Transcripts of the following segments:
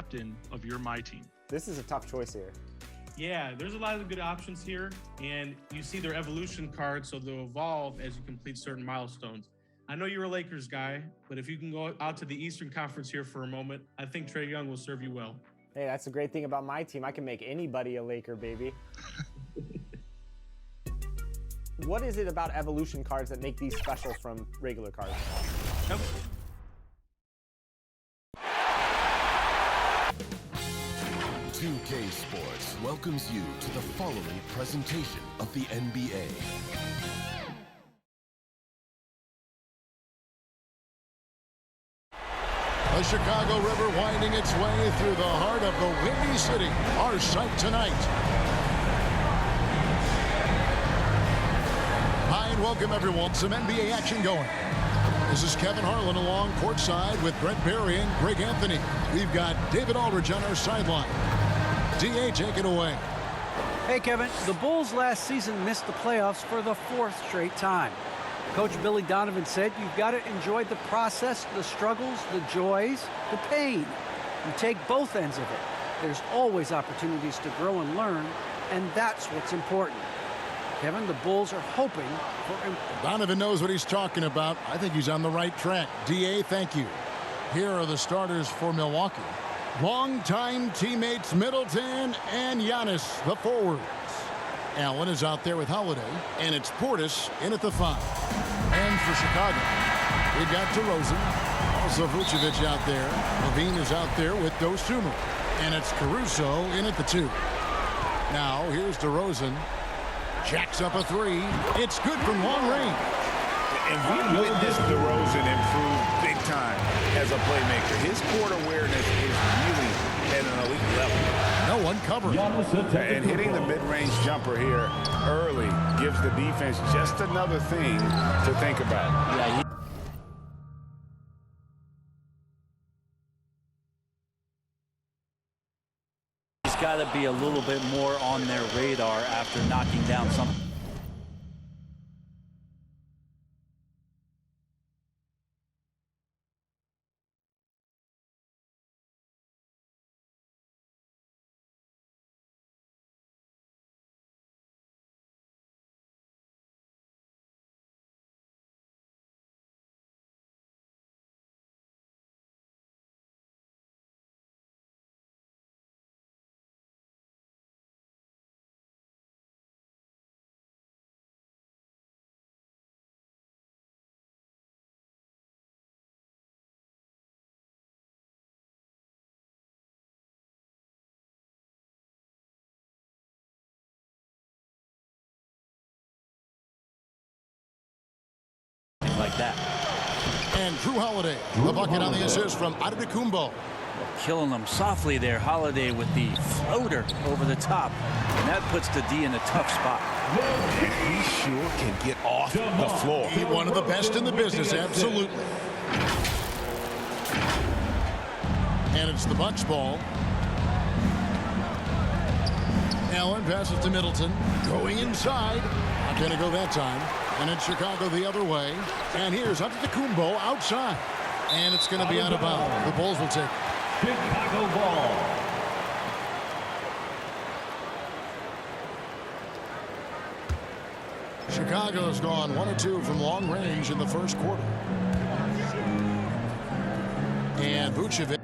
captain of your My Team? This is a tough choice here. Yeah, there's a lot of good options here, and you see their evolution cards, so they'll evolve as you complete certain milestones. I know you're a Lakers guy, but if you can go out to the Eastern Conference here for a moment, I think Trae Young will serve you well. Hey, that's the great thing about my team. I can make anybody a Laker, baby. What is it about evolution cards that make these special from regular cards? Yep. $2K Sports welcomes you to the following presentation of the NBA. The Chicago River winding its way through the heart of the Windy City. Our sight tonight. Hi and welcome everyone. Some NBA action going. This is Kevin Harlan along courtside with Brent Barry and Greg Anthony. We've got David Aldridge on our sideline. DA, take it away. Hey, Kevin. The Bulls last season missed the playoffs for the 4th straight time. Coach Billy Donovan said you've got to enjoy the process, the struggles, the joys, the pain. You take both ends of it. There's always opportunities to grow and learn, and that's what's important. Kevin, the Bulls are hoping for... Donovan knows what he's talking about. I think he's on the right track. DA, thank you. Here are the starters for Milwaukee. Longtime teammates Middleton and Giannis, the forwards. Allen is out there with Holiday, and it's Portis in at the 5. And for Chicago, we've got DeRozan, also Vucevic out there. Levine is out there with Dosunmu, and it's Caruso in at the 2. Now here's DeRozan, jacks up a 3. It's good from long range. And we witnessed DeRozan improve big time as a playmaker. His court awareness is really at an elite level. No one covered. And hitting the mid-range jumper here early gives the defense just another thing to think about. Yeah, he's got to be a little bit more on their radar after knocking down some. Like that. And Drew Holiday, the bucket on the assist from Antetokounmpo. Killing them softly there. Holiday with the floater over the top. And that puts the D in a tough spot. And he sure can get off the floor. He's one of the best in the business, absolutely. And it's the Bucks ball. Allen passes to Middleton. Going inside. Not going to go that time. And it's Chicago the other way. And here's Antetokounmpo outside. And it's going to be out of bounds. The Bulls will take it. Chicago ball. Chicago's gone 1 of 2 from long range in the first quarter. And Vucevic.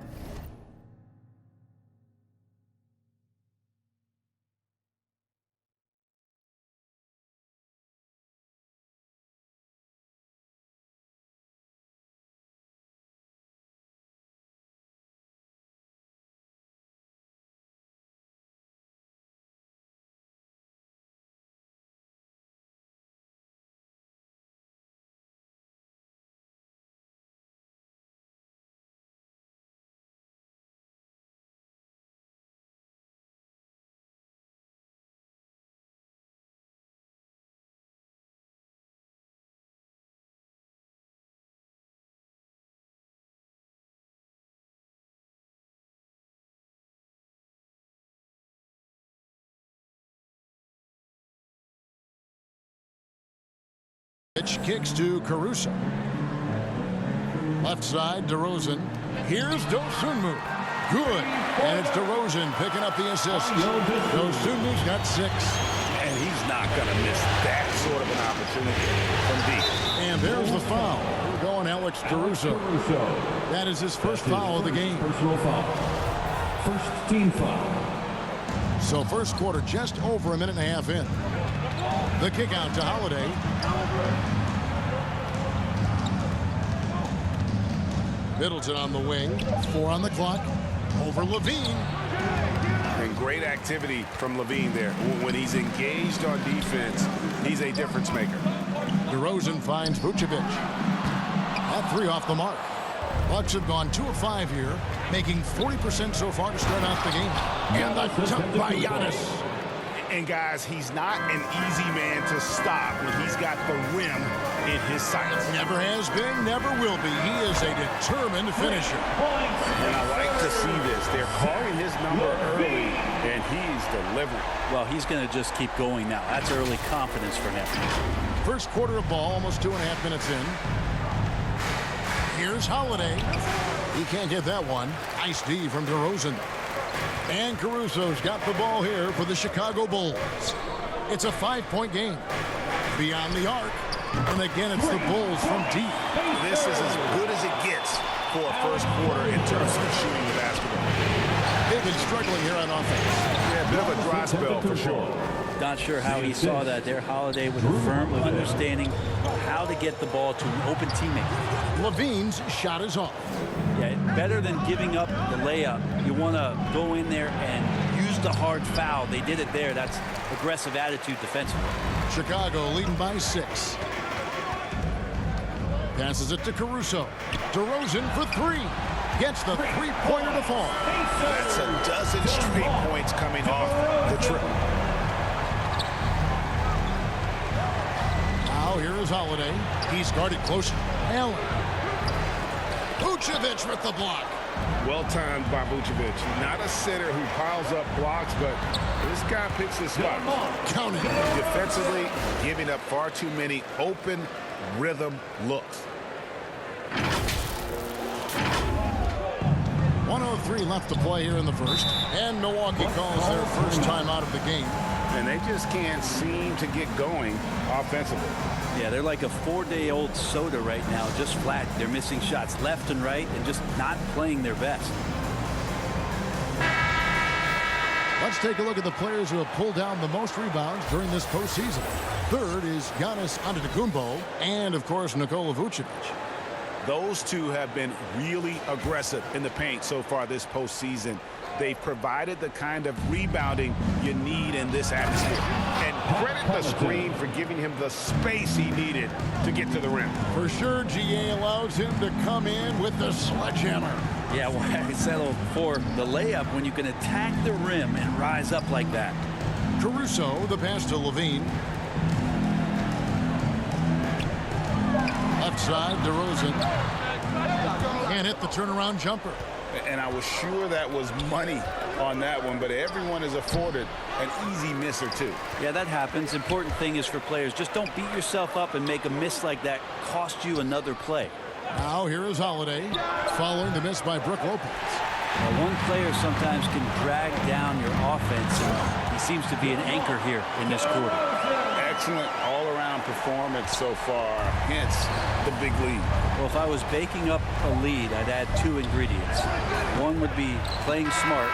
Kicks to Caruso. Left side, DeRozan. Here's Dosunmu. Good. And it's DeRozan picking up the assist. Dosunmu's got 6. And he's not going to miss that sort of an opportunity from deep. And there's the foul. We're going Alex Caruso. That is his first foul of the game. Personal foul. First team foul. So first quarter just over a minute and a half in. The kick out to Holiday. Middleton on the wing. 4 on the clock. Over Levine. And great activity from Levine there. When he's engaged on defense, he's a difference maker. DeRozan finds Vucevic. That 3 off the mark. Bucks have gone 2 of 5 here, making 40% so far to start out the game. And the jump by Giannis. And guys, he's not an easy man to stop when he's got the rim in his sights. Never has been, never will be. He is a determined finisher. And I like to see this. They're calling his number early, and he's delivering. Well, he's going to just keep going now. That's early confidence for him. First quarter of ball, almost 2.5 minutes in. Here's Holiday. He can't get that one. Nice D from DeRozan. And Caruso's got the ball here for the Chicago Bulls. It's a 5-point game. Beyond the arc. And again, it's the Bulls from deep. This is as good as it gets for a first quarter in terms of shooting the basketball. They've been struggling here on offense. Yeah, a bit of a dry spell for sure. Not sure how he saw that there. Holiday with a firm understanding how to get the ball to an open teammate. Levine's shot is off. Yeah, better than giving up the layup. You want to go in there and use the hard foul. They did it there. That's aggressive attitude defensively. Chicago leading by 6. Passes it to Caruso. DeRozan for 3. Gets the 3-pointer to fall. That's a dozen straight points coming off the triple. Now here is Holiday. He's guarded closer. Allen. Vucevic with the block. Well timed by Vucevic. Not a sitter who piles up blocks, but this guy picks his spot. Count it. Defensively, giving up far too many open rhythm looks. 1:03 left to play here in the first. And Milwaukee calls their first time out of the game. And they just can't seem to get going offensively. Yeah, they're like a 4-day-old soda right now, just flat. They're missing shots left and right and just not playing their best. Let's take a look at the players who have pulled down the most rebounds during this postseason. Third is Giannis Antetokounmpo and, of course, Nikola Vucevic. Those two have been really aggressive in the paint so far this postseason. They've provided the kind of rebounding you need in this atmosphere. And credit the screen for giving him the space he needed to get to the rim. For sure, GA allows him to come in with the sledgehammer. Yeah, well, I settled for the layup when you can attack the rim and rise up like that. Caruso, the pass to Levine. Left side, DeRozan. Can't hit the turnaround jumper. And I was sure that was money on that one, but everyone is afforded an easy miss or two. Yeah, that happens. Important thing is for players, just don't beat yourself up and make a miss like that cost you another play. Now here is Holiday, following the miss by Brook Lopez. Well, one player sometimes can drag down your offense, and he seems to be an anchor here in this quarter. Excellent all-around performance so far, hence the big lead. Well, if I was baking up a lead, I'd add 2 ingredients. One would be playing smart,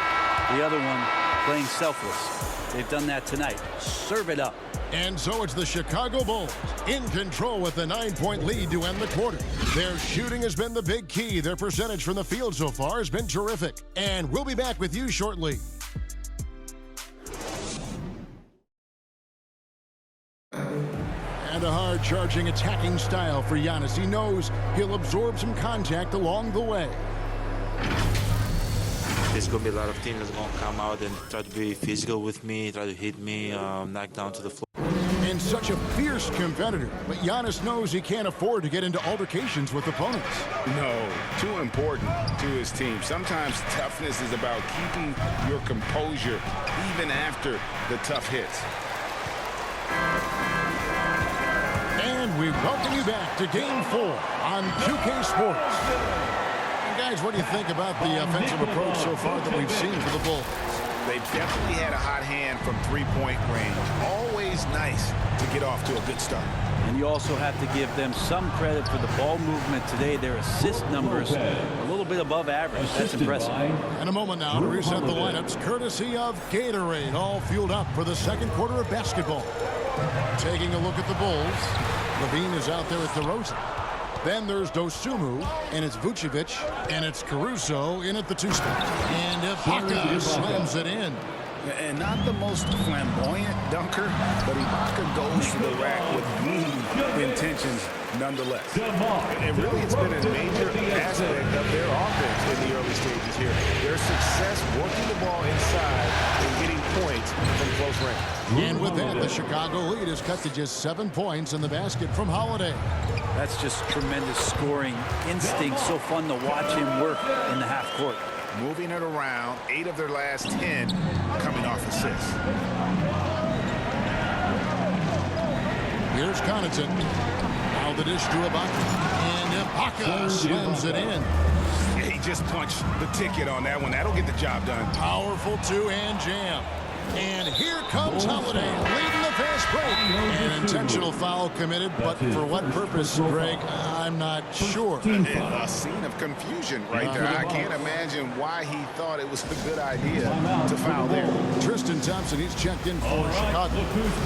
the other one playing selfless. They've done that tonight. Serve it up. And so it's the Chicago Bulls in control with the 9-point lead to end the quarter. Their shooting has been the big key. Their percentage from the field so far has been terrific. And we'll be back with you shortly. And a hard-charging attacking style for Giannis. He knows he'll absorb some contact along the way. There's going to be a lot of teams that's going to come out and try to be physical with me, try to hit me, knock down to the floor. And such a fierce competitor, but Giannis knows he can't afford to get into altercations with opponents. No, too important to his team. Sometimes toughness is about keeping your composure even after the tough hits. And we welcome you back to Game 4 on 2K Sports. And Guys, what do you think about the offensive approach so far that we've seen for the Bulls? They've definitely had a hot hand from three-point range. Always nice to get off to a good start. And you also have to give them some credit for the ball movement today. Their assist numbers a little bit above average. That's impressive. In a moment now to reset the lineups, courtesy of Gatorade, all fueled up for the second quarter of basketball. Taking a look at the Bulls, Levine is out there at DeRozan. Then there's Dosunmu, and it's Vucevic, and it's Caruso in at the two-spot. And Ibaka slams it in. And not the most flamboyant dunker, but Ibaka goes for the rack with good intentions nonetheless. And really, it's been a major aspect of their offense in the early stages here. Their success working the ball inside and getting points from close range. And with that, the Chicago lead is cut to just 7 points in the basket from Holiday. That's just tremendous scoring instinct. So fun to watch him work in the half court. Moving it around, 8 of their last 10 coming off assists. Here's Connaughton. Now the dish to Ibaka. And Ibaka slams it in. He just punched the ticket on that one. That'll get the job done. Powerful two-hand jam. And here comes Holiday, leading the fast break. An intentional foul committed, but for what purpose, Greg, I'm not sure. And a scene of confusion right there. I can't imagine why he thought it was a good idea to foul there. Tristan Thompson, he's checked in for Chicago.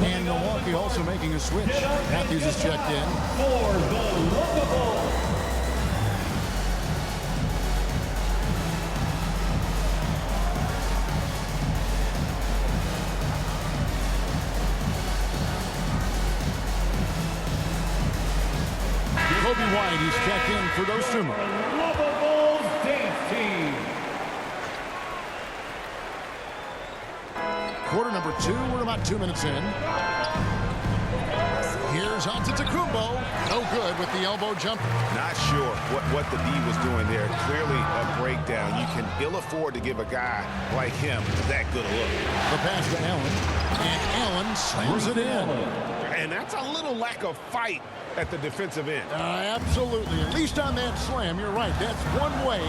And Milwaukee also making a switch. Matthews is checked in. For the Local Bulls. Kobe White, he's checked in for Dosunmu. Local Bulls dance team. Quarter number 2, we're about 2 minutes in. Here's Antetokounmpo. No good with the elbow jumper. Not sure what the D was doing there. Clearly a breakdown. You can ill afford to give a guy like him that good a look. The pass to Allen. And Allen slams it in. And that's a little lack of fight at the defensive end. Absolutely. At least on that slam, you're right. That's one way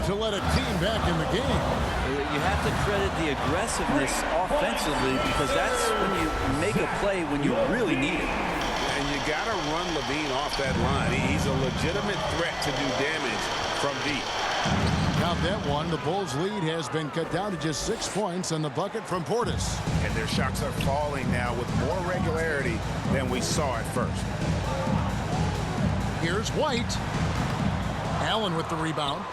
to let a team back in the game. You have to credit the aggressiveness offensively because that's when you make a play when you really need it. And you got to run Levine off that line. He's a legitimate threat to do damage from deep. Count that one. The Bulls' lead has been cut down to just 6 points on the bucket from Portis. And their shots are falling now with more regularity than we saw at first. Here's White. Allen with the rebound.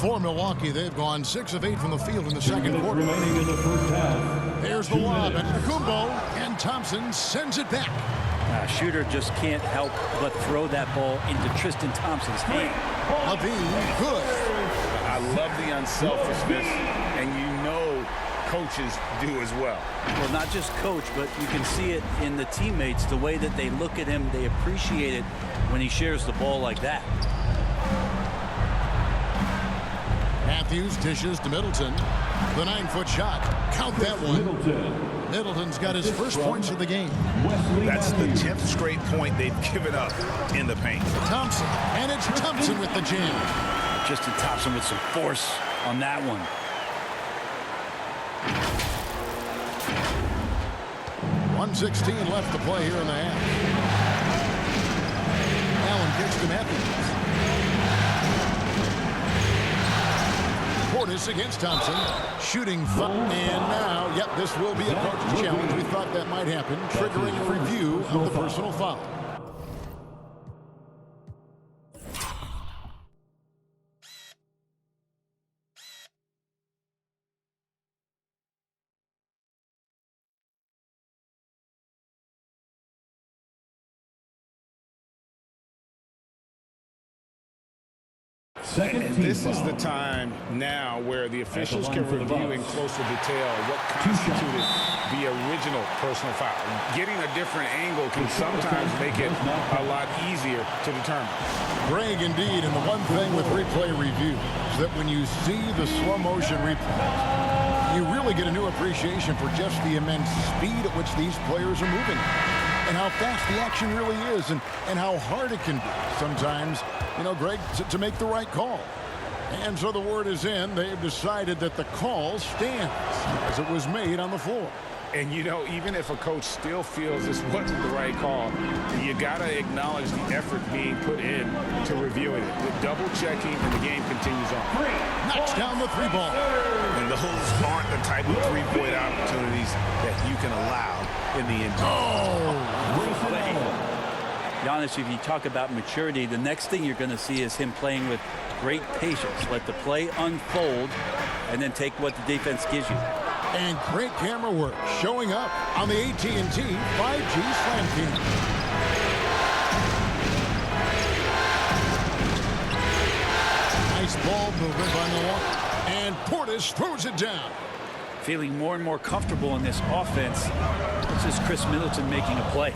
For Milwaukee, they've gone 6 of 8 from the field in the second quarter. Remaining in the first half. There's the lob at Kumbo, and Thompson sends it back. Shooter just can't help but throw that ball into Tristan Thompson's hand. Levine, good. I love the unselfishness, and you know coaches do as well. Well, not just coach, but you can see it in the teammates, the way that they look at him. They appreciate it when he shares the ball like that. Matthews dishes to Middleton. The 9-foot shot. Count that one. Middleton's got his first points of the game. That's the 10th straight point they've given up in the paint. Thompson, and it's Thompson with the jam. Tristan Thompson with some force on that one. .116 left to play here in the half. Allen gets to Matthews. Portis against Thompson. Shooting and now, yep, this will be a coach's challenge. We thought that might happen, triggering a review of the personal foul. And this is the time now where the officials can review in closer detail what constituted the original personal foul. Getting a different angle can sometimes make it a lot easier to determine. Greg, indeed, and the one thing with replay review is that when you see the slow motion replays, you really get a new appreciation for just the immense speed at which these players are moving. And how fast the action really is, and how hard it can be sometimes, you know, Greg, to make the right call. And so the word is in. They've decided that the call stands as it was made on the floor. And, you know, even if a coach still feels this wasn't the right call, you got to acknowledge the effort being put in to reviewing it. The double checking, and the game continues on. Knocks down the three ball. And those aren't the type of three-point opportunities that you can allow in the end. Giannis, if you talk about maturity, the next thing you're going to see is him playing with great patience. Let the play unfold and then take what the defense gives you. And great camera work showing up on the AT&T 5G Slam Cam. Nice ball movement by Milwaukee. And Portis throws it down. Feeling more and more comfortable in this offense. This is Chris Middleton making a play.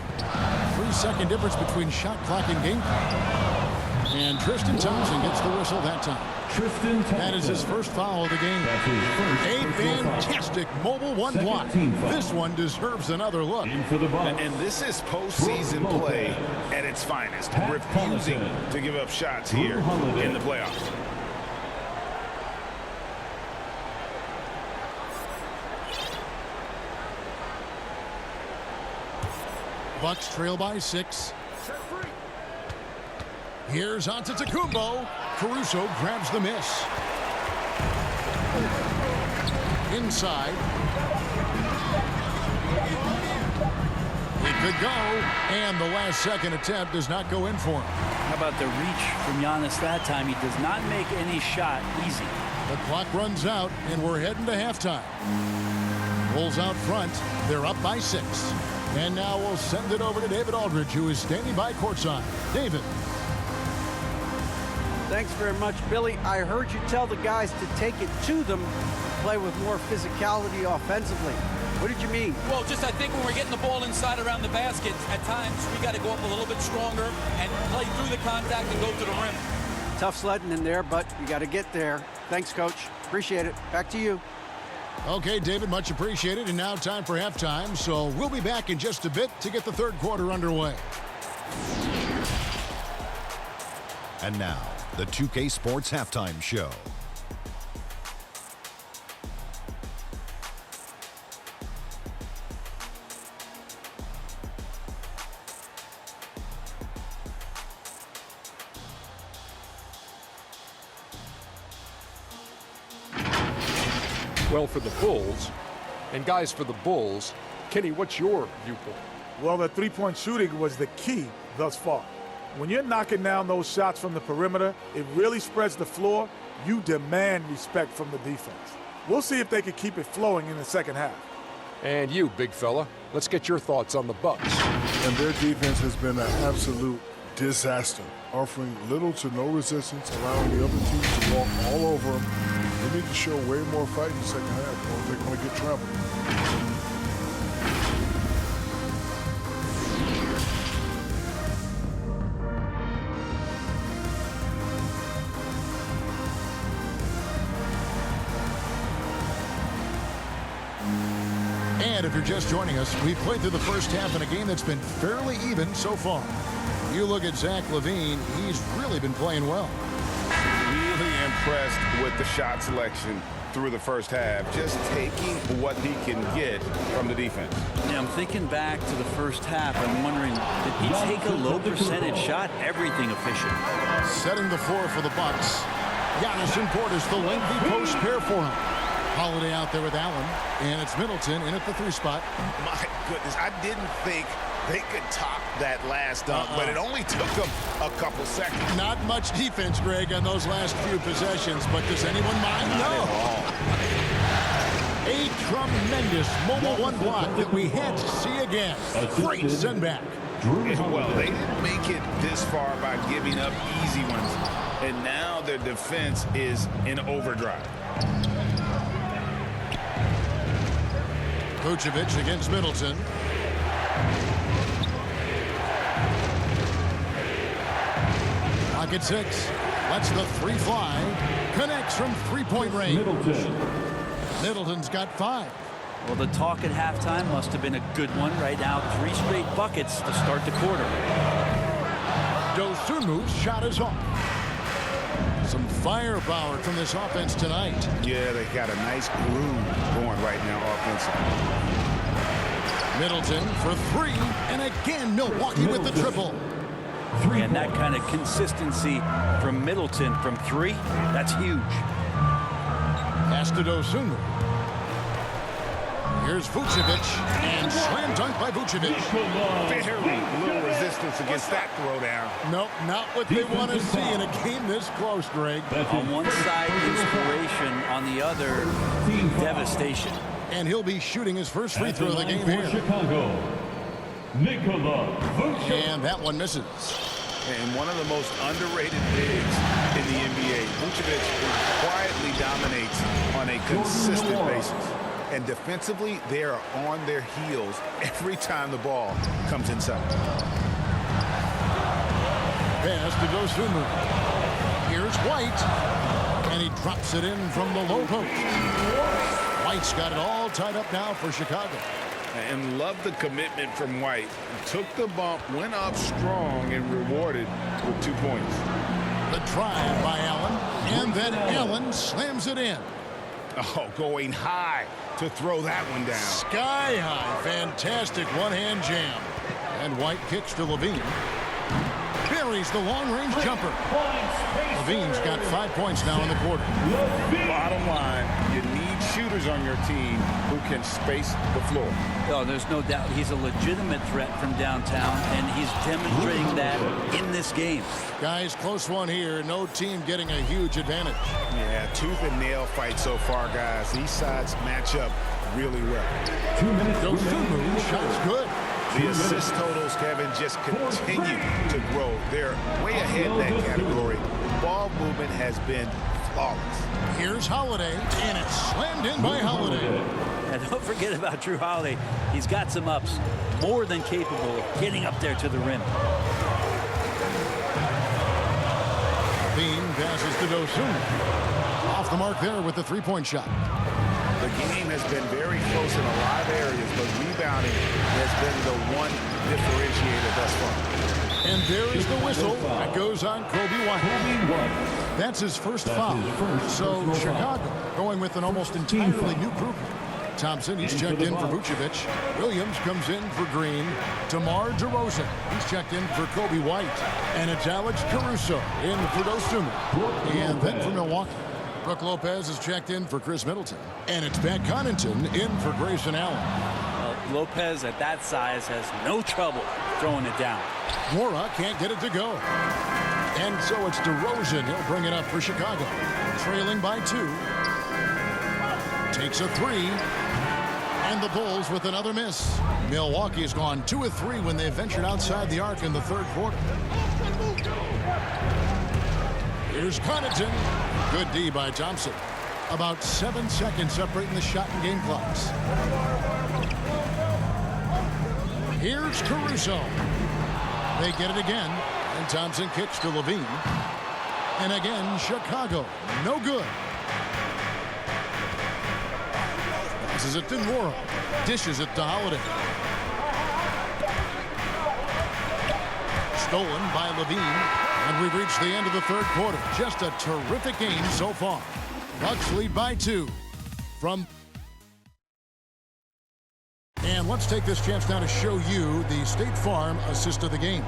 3-second difference between shot clock and game clock. And Tristan Thompson gets the whistle that time. That is his first foul of the game. A fantastic mobile one block. This one deserves another look. And this is postseason play at its finest. Refusing to give up shots here in the playoffs. Bucks trail by 6. Here's Antetokounmpo. Caruso grabs the miss. Inside. It could go, and the last second attempt does not go in for him. How about the reach from Giannis that time? He does not make any shot easy. The clock runs out, and we're heading to halftime. Bulls out front. They're up by 6. And now we'll send it over to David Aldridge, who is standing by courtside. David. Thanks very much, Billy. I heard you tell the guys to take it to them, play with more physicality offensively. What did you mean? Well, just I think when we're getting the ball inside around the basket, at times we got to go up a little bit stronger and play through the contact and go to the rim. Tough sledding in there, but you got to get there. Thanks, Coach. Appreciate it. Back to you. Okay, David, much appreciated. And now time for halftime. So we'll be back in just a bit to get the third quarter underway. And now, the 2K Sports Halftime Show. Well, for the Bulls, and guys, for the Bulls, Kenny, what's your viewpoint? Well, the three-point shooting was the key thus far. When you're knocking down those shots from the perimeter, it really spreads the floor. You demand respect from the defense. We'll see if they can keep it flowing in the second half. And you, big fella, let's get your thoughts on the Bucks. And their defense has been an absolute disaster, offering little to no resistance, allowing the other team to walk all over them. They need to show way more fight in the second half, or they're going to get trampled. And if you're just joining us, we've played through the first half in a game that's been fairly even so far. You look at Zach LaVine, he's really been playing well. Really impressed with the shot selection through the first half, just taking what he can get from the defense. Yeah, I'm thinking back to the first half. I'm wondering, did he take a low percentage shot? Everything efficient. Setting the floor for the Bucks. Giannis and Portis, the lengthy post pair for him. Holiday out there with Allen, and it's Middleton in at the 3 spot. My goodness, I didn't think they could top that last dunk, but it only took them a couple seconds. Not much defense, Greg, on those last few possessions, but does anyone mind? No. A tremendous mobile one block that we had to see again. Great send back. Well, they didn't make it this far by giving up easy ones, and now their defense is in overdrive. Vucevic against Middleton. Pocket 6. Lets the 3 fly. Connects from 3-point range. Middleton's got 5. Well, the talk at halftime must have been a good one. Right now, 3 straight buckets to start the quarter. Dosunmu's shot is off. Some firepower from this offense tonight. Yeah, they got a nice groove going right now offensively. Middleton for three, and again Milwaukee with the triple. And that kind of consistency from Middleton from three, that's huge. Pass to Dosunmu. Here's Vucevic, and slam dunk by Vucevic. Very little resistance against that throwdown. Nope, not what they want to see in a game this close, Greg. On one side, inspiration. On the other, devastation. And he'll be shooting his first free throw of the game here. Chicago, And that one misses. And one of the most underrated bigs in the NBA. Vucevic quietly dominates on a consistent basis. And defensively, they are on their heels every time the ball comes inside. Pass to Dosunmu. Here's White. And he drops it in from the low post. White's got it all tied up now for Chicago. And love the commitment from White. Took the bump, went up strong, and rewarded with 2 points. The drive by Allen. And then Allen slams it in. Oh, going high to throw that one down. Sky high. Fantastic one-hand jam. And White kicks to Levine. Buries the long-range jumper. Levine's got 5 points now in the quarter. Bottom line, you need shooters on your team who can space the floor. Oh, there's no doubt he's a legitimate threat from downtown, and he's demonstrating that in this game. Guys, close one here. No team getting a huge advantage. Yeah, tooth and nail fight so far, guys. These sides match up really well. 2 minutes. Dosunmu, shot's good. The assist totals, Kevin, just continue to grow. They're way ahead in that category. Ball movement has been flawless. Here's Holiday, and it's slammed in by Holiday. And don't forget about Drew Holiday. He's got some ups, more than capable of getting up there to the rim. Bean passes to Dosunmu. Off the mark there with the three-point shot. The game has been very close in a lot of areas, but rebounding has been the one differentiator thus far. And there is the whistle that goes on Kobe White. That's his first foul. So Chicago going with an almost entirely new group. Thompson, he's checked in for Vucevic. Williams comes in for Green. DeMar DeRozan, he's checked in for Kobe White. And it's Alex Caruso in for Dosunmu. And then for Milwaukee, Brook Lopez is checked in for Chris Middleton. And it's Pat Connaughton in for Grayson Allen. Lopez at that size has no trouble throwing it down. Mora can't get it to go. And so it's DeRozan. He'll bring it up for Chicago. Trailing by 2. Takes a 3. And the Bulls with another miss. Milwaukee has gone 2 of 3 when they ventured outside the arc in the third quarter. Here's Connaughton. Good D by Thompson. About 7 seconds separating the shot and game clocks. Here's Caruso. They get it again. And Thompson kicks to Levine. And again, Chicago. No good. Passes it to Mora. Dishes it to Holiday. Stolen by Levine. And we've reached the end of the third quarter. Just a terrific game so far. Bucks lead by 2. And let's take this chance now to show you the State Farm assist of the game.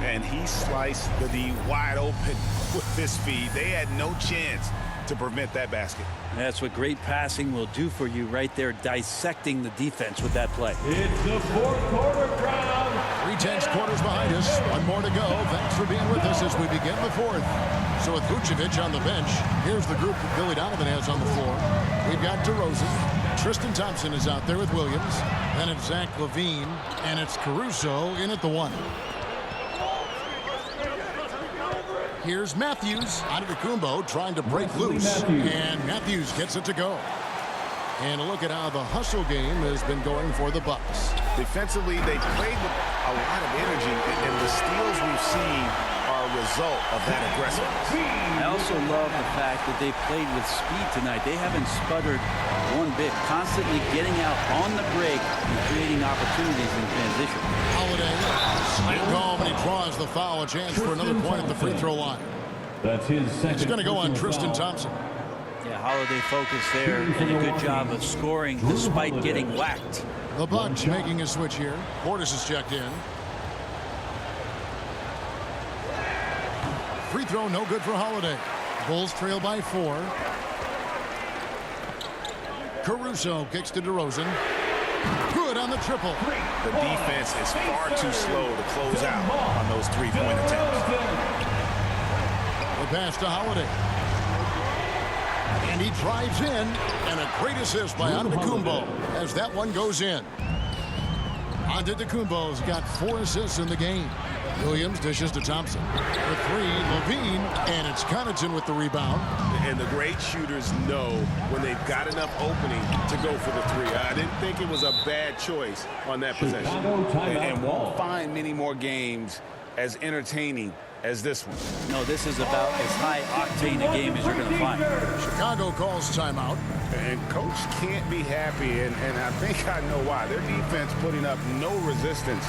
And he sliced the D wide open with this feed. They had no chance to prevent that basket. That's what great passing will do for you right there, dissecting the defense with that play. It's the fourth quarter crowd. 3/10 quarters behind us. One more to go. Thanks for being with us as we begin the fourth. So with Vucevic on the bench, here's the group that Billy Donovan has on the floor. We've got DeRozan. Tristan Thompson is out there with Williams. Then it's Zach LaVine. And it's Caruso in at the 1. Here's Matthews. Antetokounmpo trying to break loose. And Matthews gets it to go. And look at how the hustle game has been going for the Bucks. Defensively, they played with a lot of energy, and the steals we've seen are a result of that aggressiveness. I also love the fact that they played with speed tonight. They haven't sputtered one bit, constantly getting out on the break and creating opportunities in transition. Holiday slammed home, and he draws the foul. A chance for another point at the free throw line. That's his second. It's going to go on personal Tristan foul. Thompson. Yeah, Holiday focus there and a good job of scoring despite getting whacked. The Bucks making a switch here. Portis is checked in. Free throw, no good for Holiday. Bulls trail by 4. Caruso kicks to DeRozan. Good on the triple. The defense is far too slow to close out on those three-point attempts. The pass to Holiday. And he drives in, and a great assist by Antetokounmpo as that one goes in. Antetokounmpo's got 4 assists in the game. Williams dishes to Thompson. For 3, Levine, and it's Connaughton with the rebound. And the great shooters know when they've got enough opening to go for the 3. I didn't think it was a bad choice on that possession. And won't find many more games as entertaining as this one. No, this is about as high-octane a game as you're going to find. Chicago calls timeout. And coach can't be happy, and I think I know why. Their defense putting up no resistance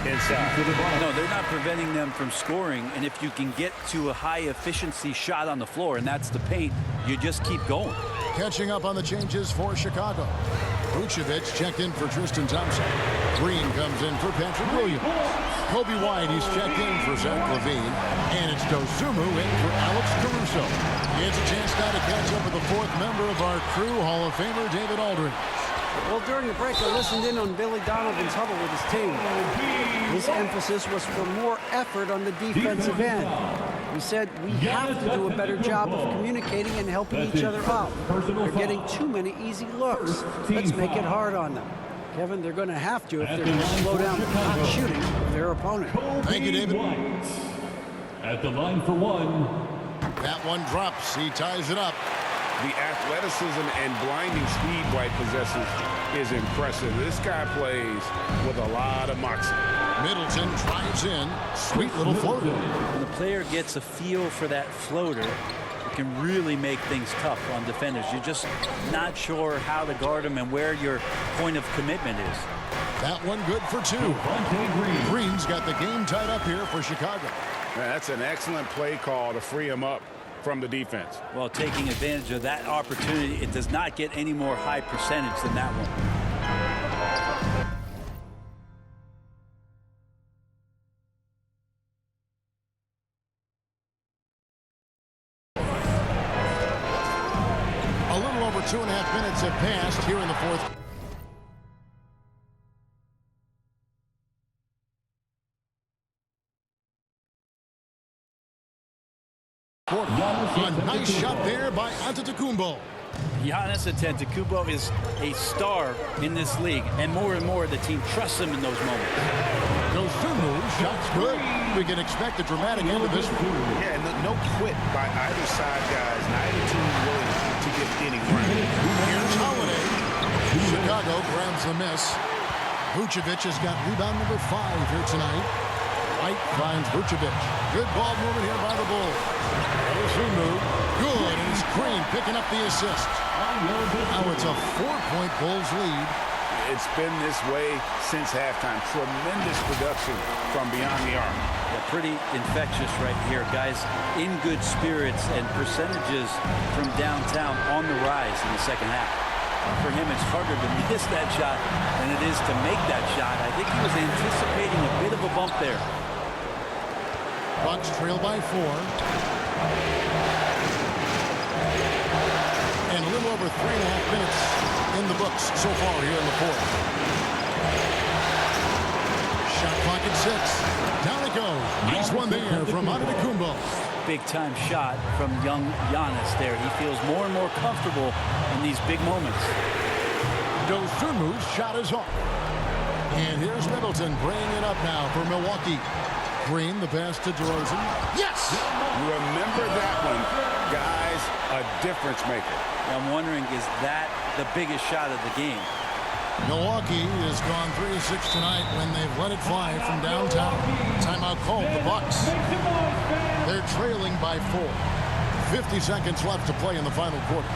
inside. No, they're not preventing them from scoring, and if you can get to a high-efficiency shot on the floor, and that's the paint, you just keep going. Catching up on the changes for Chicago. Vucevic checked in for Tristan Thompson. Green comes in for Patrick Williams. Kobe White, he's checked in for Zach LaVine. And it's Dosunmu in for Alex Caruso. It's a chance now to catch up with the 4th member of our crew, Hall of Famer David Aldridge. Well, during the break, I listened in on Billy Donovan's huddle with his team. His emphasis was for more effort on the defensive end. He said, we have to do a better job of communicating and helping each other out. They're getting too many easy looks. Let's make it hard on them. Kevin, they're going to have to if they're going to slow down the hot shooting of their opponent. Thank you, David. At the line for 1. That one drops. He ties it up. The athleticism and blinding speed White possesses is impressive. This guy plays with a lot of moxie. Middleton drives in. Sweet little floater. When the player gets a feel for that floater, it can really make things tough on defenders. You're just not sure how to guard them and where your point of commitment is. That one good for 2. Green's got the game tied up here for Chicago. That's an excellent play call to free him up from the defense. Well, taking advantage of that opportunity, it does not get any more high percentage than that one. A little over 2.5 minutes have passed here in the 4th. A nice shot there by Antetokounmpo. Giannis Antetokounmpo is a star in this league, and more the team trusts him in those moments. Dosunmu, shot's good. We can expect a dramatic end to this one. Yeah, and no quit by either side, guys. Neither team willing to give any ground. Here's Holiday. Chicago grabs the miss. Vucevic has got rebound number 5 here tonight. White finds Vucevic. Good ball movement here by the Bulls. Dosunmu, good, and it's Green picking up the assist. Now it's a 4-point Bulls lead. It's been this way since halftime. Tremendous production from beyond the arc. Yeah, pretty infectious right here, guys. In good spirits and percentages from downtown on the rise in the second half. For him, it's harder to miss that shot than it is to make that shot. I think he was anticipating a bit of a bump there. Bucks trail by 4. And a little over 3.5 minutes in the books so far here in the 4th. Shot clock at 6. Down it goes. Nice one there from Antetokounmpo. Big-time shot from young Giannis there. He feels more and more comfortable in these big moments. Dosunmu's shot is off. And here's Middleton bringing it up now for Milwaukee. Green, the pass to DeRozan. Yes! Remember that one, guys, a difference maker. I'm wondering, is that the biggest shot of the game? Milwaukee has gone 3 of 6 tonight when they've let it fly from downtown. Timeout called the Bucks. They're trailing by 4. 50 seconds left to play in the final quarter.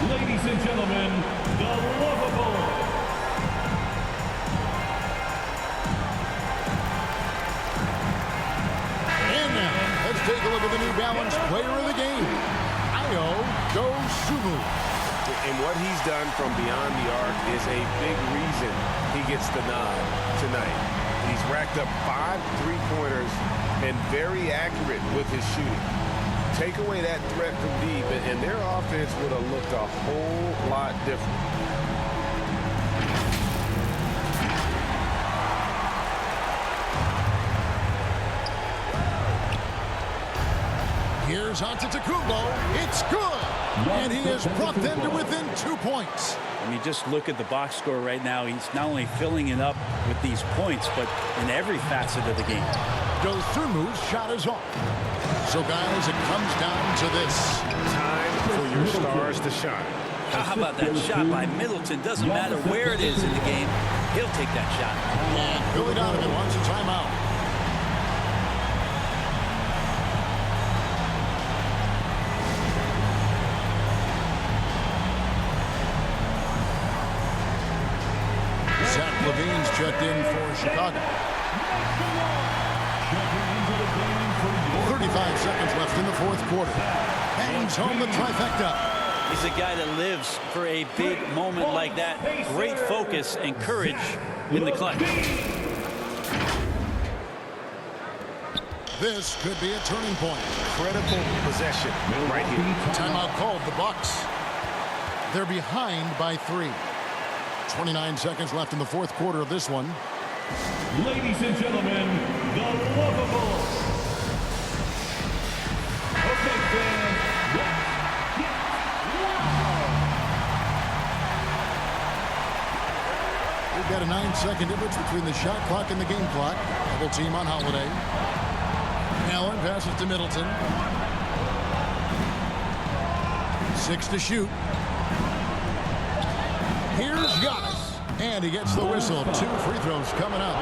Ladies and gentlemen, the lovable. And now, let's take a look at the New Balance player And what he's done from beyond the arc is a big reason he gets the nod tonight. He's racked up 5 3-pointers and very accurate with his shooting. Take away that threat from deep, and their offense would have looked a whole lot different. Here's Antetokounmpo. It's good. And he has brought them to within 2 points. I mean, just look at the box score right now. He's not only filling it up with these points, but in every facet of the game. Dosunmu's shot is off. So, guys, it comes down to this. Time for your stars to shine. How about that shot by Middleton? Doesn't matter where it is in the game. He'll take that shot. And Billy Donovan wants a timeout. Levine's checked in for Chicago. 35 seconds left in the fourth quarter. Hangs home the trifecta. He's a guy that lives for a big moment like that. Great focus and courage in the clutch. This could be a turning point. Critical possession right here. Timeout called the Bucks. They're behind by 3. 29 seconds left in the fourth quarter of this one. Ladies and gentlemen, the Lovables. Okay, fans. We've got a 9-second difference between the shot clock and the game clock. Double team on Holiday. Allen passes to Middleton. 6 to shoot. Here's Giannis, and he gets the whistle. 2 free throws coming up.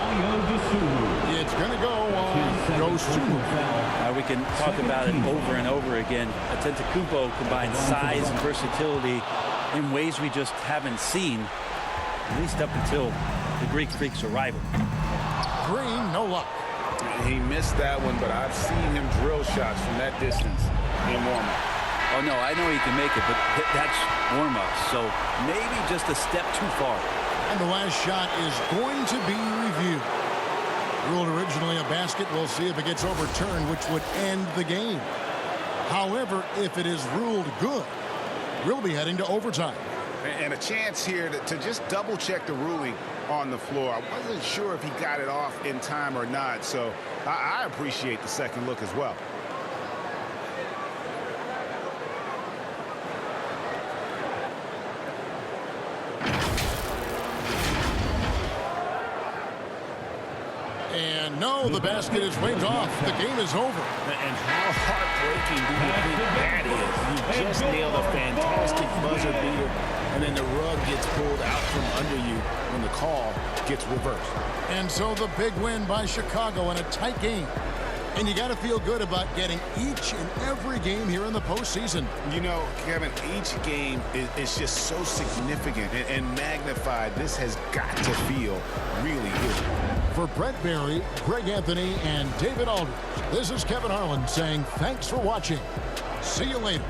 It's going to go on Dosunmu. We can talk about it over and over again. Antetokounmpo combines size and versatility in ways we just haven't seen, at least up until the Greek Freak's arrival. Green, no luck. He missed that one, but I've seen him drill shots from that distance in warm-up. Oh, no, I know he can make it, but that's warm-up, so maybe just a step too far. And the last shot is going to be reviewed. Ruled originally a basket, we'll see if it gets overturned, which would end the game. However, if it is ruled good, we'll be heading to overtime. And a chance here to just double-check the ruling on the floor. I wasn't sure if he got it off in time or not, so I appreciate the second look as well. And no, the basket is waved off. The game is over. And how heartbreaking do you think that is? You just nailed a fantastic buzzer beater, and then the rug gets pulled out from under you when the call gets reversed. And so the big win by Chicago in a tight game. And you got to feel good about getting each and every game here in the postseason. You know, Kevin, each game is just so significant and magnified. This has got to feel really good. For Brett Barry, Greg Anthony, and David Aldridge, this is Kevin Harlan saying thanks for watching. See you later.